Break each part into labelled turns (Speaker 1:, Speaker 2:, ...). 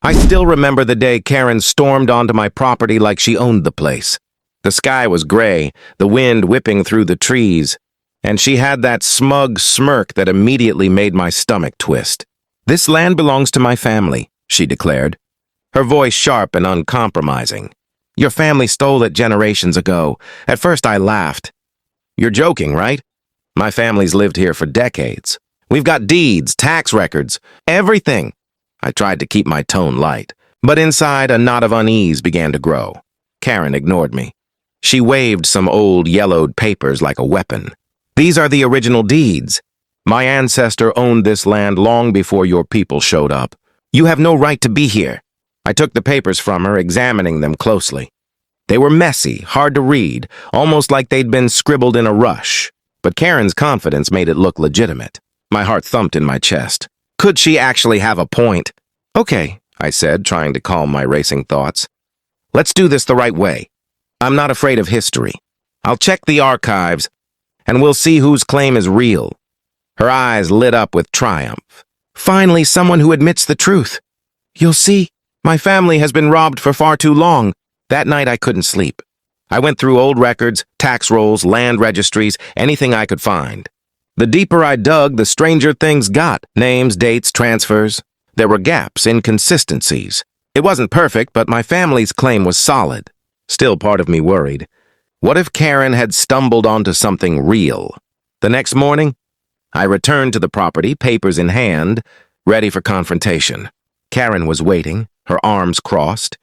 Speaker 1: I still remember the day Karen stormed onto my property like she owned the place. The sky was gray, the wind whipping through the trees, and she had that smug smirk that immediately made my stomach twist. "This land belongs to my family," she declared, her voice sharp and uncompromising. "Your family stole it generations ago. At first I laughed. You're joking, right? My family's lived here for decades. We've got deeds, tax records, everything." I tried to keep my tone light, but inside a knot of unease began to grow. Karen ignored me. She waved some old yellowed papers like a weapon. "These are the original deeds. My ancestor owned this land long before your people showed up. You have no right to be here." I took the papers from her, examining them closely. They were messy, hard to read, almost like they'd been scribbled in a rush. But Karen's confidence made it look legitimate. My heart thumped in my chest. Could she actually have a point? "Okay," I said, trying to calm my racing thoughts. "Let's do this the right way. I'm not afraid of history. I'll check the archives, and we'll see whose claim is real." Her eyes lit up with triumph. "Finally, someone who admits the truth. You'll see, my family has been robbed for far too long." That night I couldn't sleep. I went through old records, tax rolls, land registries, anything I could find. The deeper I dug, the stranger things got. Names, dates, transfers. There were gaps, inconsistencies. It wasn't perfect, but my family's claim was solid. Still, part of me worried. What if Karen had stumbled onto something real? The next morning, I returned to the property, papers in hand, ready for confrontation. Karen was waiting, her arms crossed.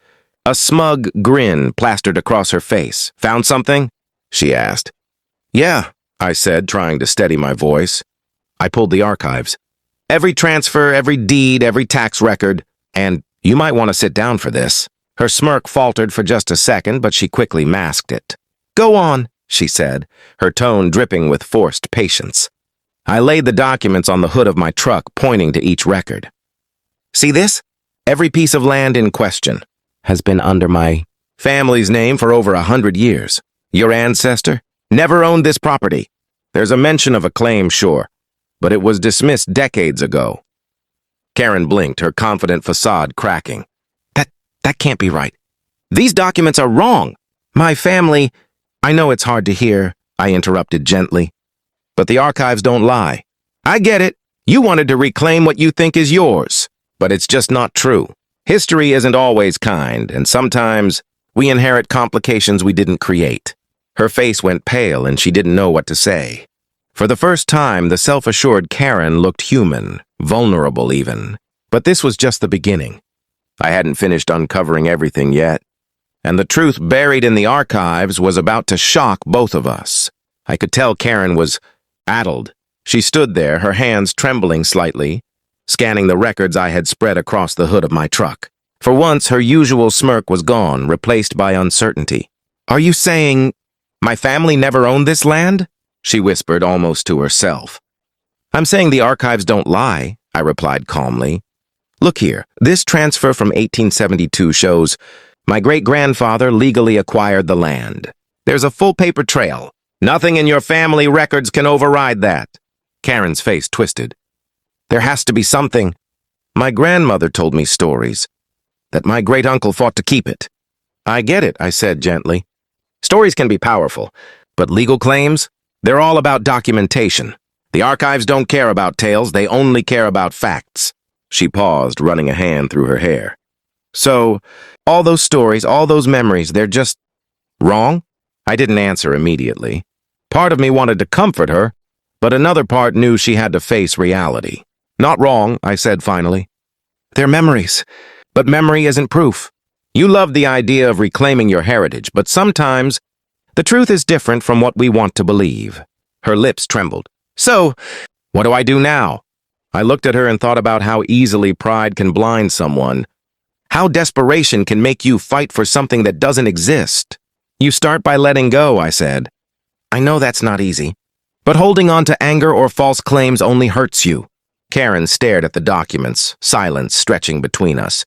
Speaker 1: A smug grin plastered across her face. "Found something?" she asked. "Yeah," I said, trying to steady my voice. I pulled the archives. Every transfer, every deed, every tax record, and you might want to sit down for this. Her smirk faltered for just a second, but she quickly masked it. "Go on," she said, her tone dripping with forced patience. I laid the documents on the hood of my truck, pointing to each record. "See this? Every piece of land in question has been under my family's name for over 100 years. Your ancestor never owned this property. There's a mention of a claim, sure, but it was dismissed decades ago." Karen blinked, her confident facade cracking. That can't be right. These documents are wrong. My family—" "I know it's hard to hear," I interrupted gently, "but the archives don't lie. I get it. You wanted to reclaim what you think is yours, but it's just not true. History isn't always kind, and sometimes we inherit complications we didn't create." Her face went pale, and she didn't know what to say. For the first time, the self-assured Karen looked human, vulnerable even. But this was just the beginning. I hadn't finished uncovering everything yet, and the truth buried in the archives was about to shock both of us. I could tell Karen was addled. She stood there, her hands trembling slightly, scanning the records I had spread across the hood of my truck. For once, her usual smirk was gone, replaced by uncertainty. "Are you saying my family never owned this land?" she whispered almost to herself. "I'm saying the archives don't lie," I replied calmly. "Look here, this transfer from 1872 shows my great-grandfather legally acquired the land. There's a full paper trail. Nothing in your family records can override that." Karen's face twisted. "There has to be something. My grandmother told me stories, that my great-uncle fought to keep it." "I get it," I said gently. "Stories can be powerful, but legal claims? They're all about documentation. The archives don't care about tales, they only care about facts." She paused, running a hand through her hair. "So, all those stories, all those memories, they're just wrong?" I didn't answer immediately. Part of me wanted to comfort her, but another part knew she had to face reality. "Not wrong," I said finally. "They're memories, but memory isn't proof. You love the idea of reclaiming your heritage, but sometimes the truth is different from what we want to believe." Her lips trembled. "So, what do I do now?" I looked at her and thought about how easily pride can blind someone, how desperation can make you fight for something that doesn't exist. "You start by letting go," I said. "I know that's not easy, but holding on to anger or false claims only hurts you." Karen stared at the documents, silence stretching between us.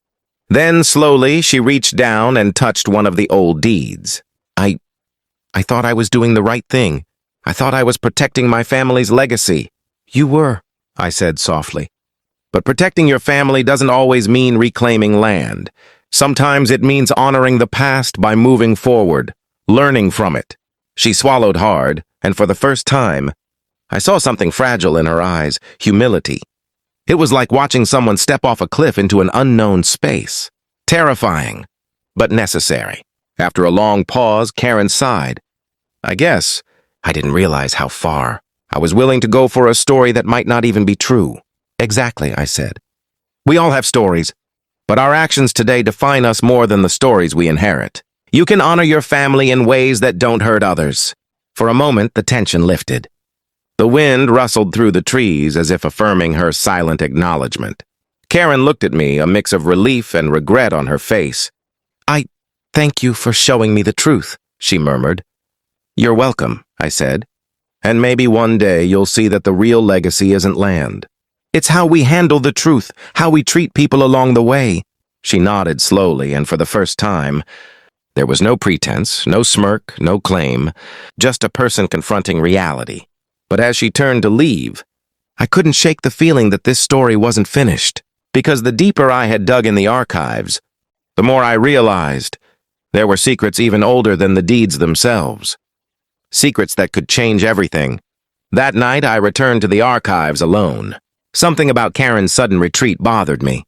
Speaker 1: Then, slowly, she reached down and touched one of the old deeds. I thought I was doing the right thing. I thought I was protecting my family's legacy." "You were," I said softly. But protecting your family doesn't always mean reclaiming land. Sometimes it means honoring the past by moving forward, learning from it. She swallowed hard, and for the first time, I saw something fragile in her eyes, humility. It was like watching someone step off a cliff into an unknown space. Terrifying, but necessary. After a long pause, Karen sighed. I guess I didn't realize how far. I was willing to go for a story that might not even be true. Exactly, I said. We all have stories, but our actions today define us more than the stories we inherit. You can honor your family in ways that don't hurt others. For a moment, the tension lifted. The wind rustled through the trees as if affirming her silent acknowledgement. Karen looked at me, a mix of relief and regret on her face. I thank you for showing me the truth, she murmured. You're welcome, I said. And maybe one day you'll see that the real legacy isn't land. It's how we handle the truth, how we treat people along the way. She nodded slowly, and for the first time, there was no pretense, no smirk, no claim, just a person confronting reality. But as she turned to leave, I couldn't shake the feeling that this story wasn't finished, because the deeper I had dug in the archives, the more I realized there were secrets even older than the deeds themselves. Secrets that could change everything. That night, I returned to the archives alone. Something about Karen's sudden retreat bothered me.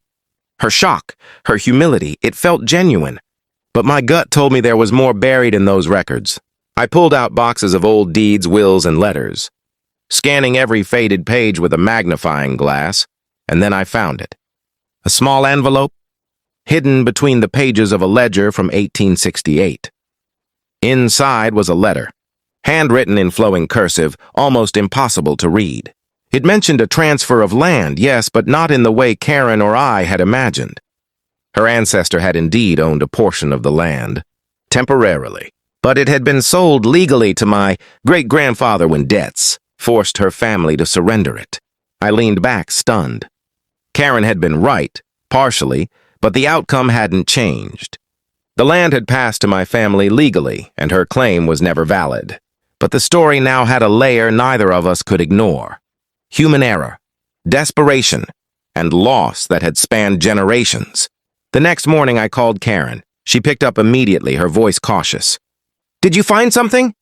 Speaker 1: Her shock, her humility, it felt genuine. But my gut told me there was more buried in those records. I pulled out boxes of old deeds, wills, and letters, scanning every faded page with a magnifying glass, and then I found it. A small envelope, hidden between the pages of a ledger from 1868. Inside was a letter, handwritten in flowing cursive, almost impossible to read. It mentioned a transfer of land, yes, but not in the way Karen or I had imagined. Her ancestor had indeed owned a portion of the land, temporarily, but it had been sold legally to my great-grandfather when debts forced her family to surrender it. I leaned back, stunned. Karen had been right, partially, but the outcome hadn't changed. The land had passed to my family legally, and her claim was never valid. But the story now had a layer neither of us could ignore. Human error, desperation, and loss that had spanned generations. The next morning I called Karen. She picked up immediately, her voice cautious. Did you find something?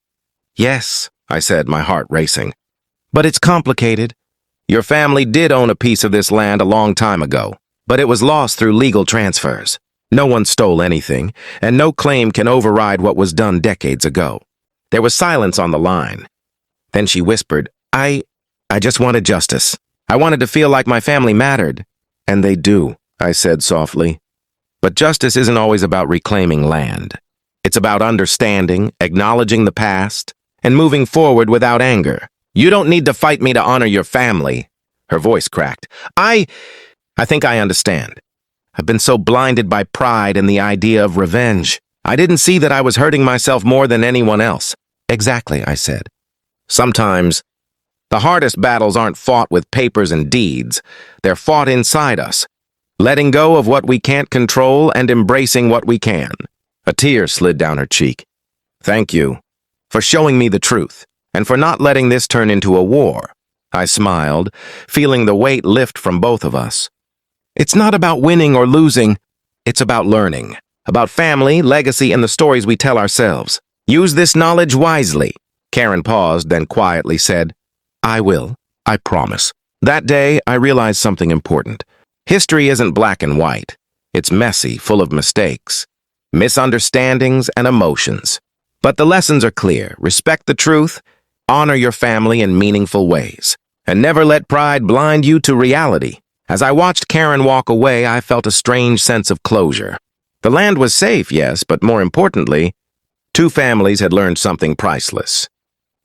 Speaker 1: Yes, I said, my heart racing. But it's complicated. Your family did own a piece of this land a long time ago, but it was lost through legal transfers. No one stole anything, and no claim can override what was done decades ago. There was silence on the line. Then she whispered, I just wanted justice. I wanted to feel like my family mattered. And they do, I said softly. But justice isn't always about reclaiming land. It's about understanding, acknowledging the past, and moving forward without anger. You don't need to fight me to honor your family. Her voice cracked. I think I understand. I've been so blinded by pride and the idea of revenge. I didn't see that I was hurting myself more than anyone else. Exactly, I said. Sometimes, the hardest battles aren't fought with papers and deeds. They're fought inside us, letting go of what we can't control and embracing what we can. A tear slid down her cheek. Thank you for showing me the truth and for not letting this turn into a war. I smiled, feeling the weight lift from both of us. It's not about winning or losing. It's about learning, about family, legacy, and the stories we tell ourselves. Use this knowledge wisely. Karen paused, then quietly said, I will, I promise. That day, I realized something important. History isn't black and white. It's messy, full of mistakes, misunderstandings, and emotions. But the lessons are clear. Respect the truth, honor your family in meaningful ways, and never let pride blind you to reality. As I watched Karen walk away, I felt a strange sense of closure. The land was safe, yes, but more importantly, two families had learned something priceless.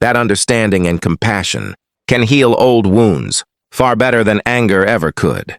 Speaker 1: That understanding and compassion can heal old wounds far better than anger ever could.